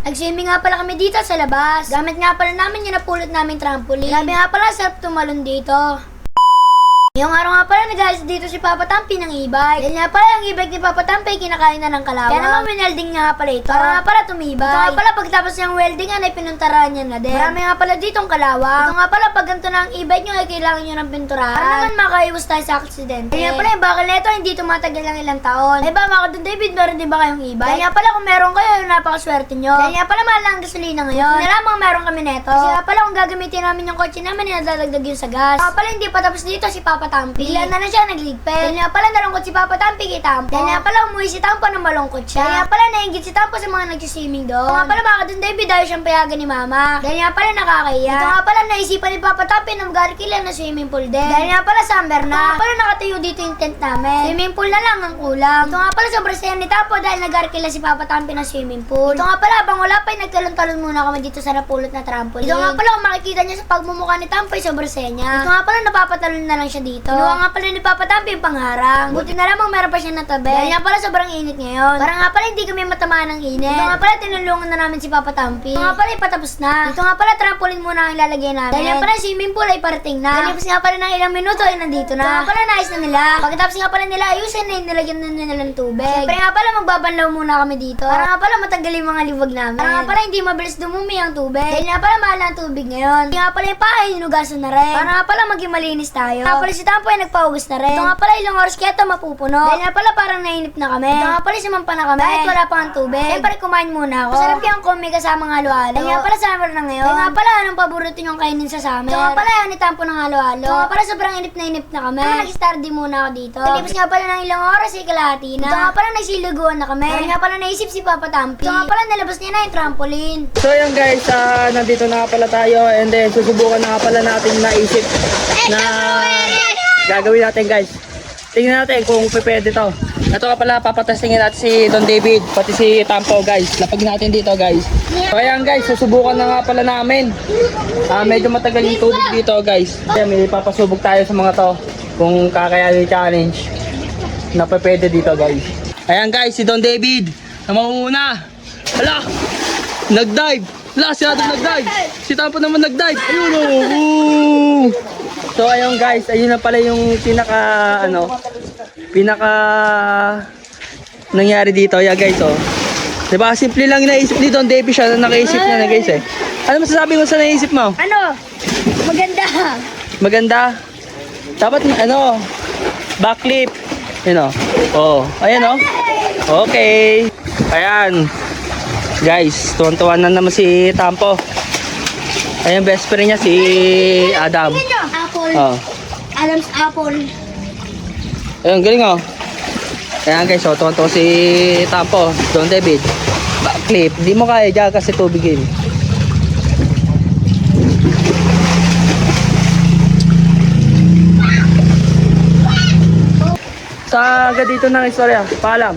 Nag-swimming nga pala kami dito sa labas. Gamit nga pala namin yung napulot namin trampoline. Grabe nga pala, sarap tumalon dito. Ngayong araw nga pala, nag-ayos dito si Papa Tampi ng e-bike. Dahil nga pala, yung e-bike ni Papa Tampi, kinakain na ng kalawang. Kaya naman, winelding niya nga pala ito. Para nga pala tumibay. Ito nga pala, pagtapos niyang weldingan, ay pinuntaraan niya na din. Marami nga pala ditong kalawang. Ito nga pala, pag ganito na ang e-bike niyo, ay kailangan niyo ng pinturahan. Para naman makaiwas tayo sa aksidente. Kaya nga pala, yung bakal na ito, hindi tumatagal ng ilang taon. Ay ba, mga kadun David, meron din ba kayong e-bike? Kaya nga pala, kung meron kayo, napakaswerte nyo. Kaya nga pala, mahal na ang gasolina ngayon. Hindi na lamang meron kami neto. Kasi nga pala, kung gagamitin namin yung kotse namin, nadadagdag yun sa gas. Kaya pala, hindi pa tapos dito si Papa Tampi. Bigla na siya nagligpit. Dahil nga pala nalungkot si Papa Tampi kay Tampo. Dahil nga pala umuwi si Tampo nang malungkot siya. Dahil nga pala nainggit si Tampo sa mga nagsiswimming doon. Nga pala baka dun David dahil siyang payagan ni Mama. Dahil nga pala nakakaya. Ito nga pala naisipan ni Papa Tampi na mag-arkilan na swimming pool din. Dahil nga pala summer na. Ito nga pala nakatayo dito yung tent namin. Swimming pool na lang ang kulang. Ito nga pala sobrang saya ni Tampo dahil nag-arkila si Papa Tampi ng swimming pool. Ito nga pala habang wala pa nagtalon-talon muna kami dito sa napulot na trampoline. Ito nga pala kung makikita niya sa pagmumukha ni Tampo ay sobrang saya niya. Ito nga pala napapatalon na lang siya dito. Kinuha nga pala ni Papa Tampi yung pangharang. Buti na lamang meron pa siya natabi. Dahil nga pala sobrang init ngayon. Para nga pala hindi kami matamaan ng init. Ito nga pala tinulungan na namin si Papa Tampi. Ito nga pala ipatapos na. Ito nga pala trampoline muna ang ilalagay namin. Dahil nga pala swimming pool ay parating na. Kalipos nga pala ng ilang minuto ay nandito na. Ito nga pala naayos na nila. Pagkatapos nga pala nila ayusin na nilagyan na nila ng tubig. Siyempre nga pala magbabanlaw muna kami dito. Para nga pala matagal yung mga liwag namin. Para nga pala hindi mabilis dumumi ang tubig. Dahil nga pala mahal ang tubig ngayon. Ito nga pala yung pahay hinugasan na rin. Para nga pala maging malinis tayo. Nga pala si Tampo ay nagpahugas na rin. Ito nga pala ilang oras kaya ito mapupuno. Dahil nga pala parang nainip na kami. Ito nga pala sumampa na kami. Kahit wala pang tubig. Siyempre kumain muna ako. Masarap yung kung may kasamang halo-halo. Dahil nga pala summer na ngayon. Dahil nga pala anong paborito niyong kainin sa summer. Ito nga pala yan ni Tampo ng halo-halo. Ito nga pala sobrang inip na kami. Nag-study muna ako dito. Talipos nga pala ng ilang oras ay kalahati na. Ito nga pala nagsiliguan na kami. Dahil nga pala naisip si Papa Tampi. Ito nga pala nalabas niya na yung trampoline. So yan guys, nandito na nga pala tayo and then susubukan na nga pala natin naisip na gagawin natin guys. Tingnan natin kung pwede to. Ito nga pala, papatestingin natin si Don David, pati si Tampo guys. Lapag natin dito guys. So ayan guys, susubukan na nga pala namin. Medyo matagal yung tubig dito guys. Kaya may papasubok tayo sa mga to kung kakayanin challenge na pwede dito guys. Ayan guys, si Don David na mauna. Hala! Nag-dive! Hala, si Adam nag-dive! Si Tampo naman nag-dive! Ayun o! So ayun guys, ayun na pala yung pinaka nangyari dito. Yeah guys, oh. Diba, simple lang naisip ni Don David siya na nakaisip niya na guys eh. Ano masasabi mo sa naisip mo? Ano? Maganda. Maganda? Dapat backflip. Yun o. Oh. Ayan o. Okay. Ayan. Guys, tuwan-tuwan na naman si Tampo. Ayan, best friend niya si Adam. Apple. Oh. Adam's apple. Ayan, galing o. Ayan guys, so tuwan-tuwan si Tampo. Don David. Backflip. Di mo kaya dyan kasi tubigin. Sa dito ng istorya. Paalam.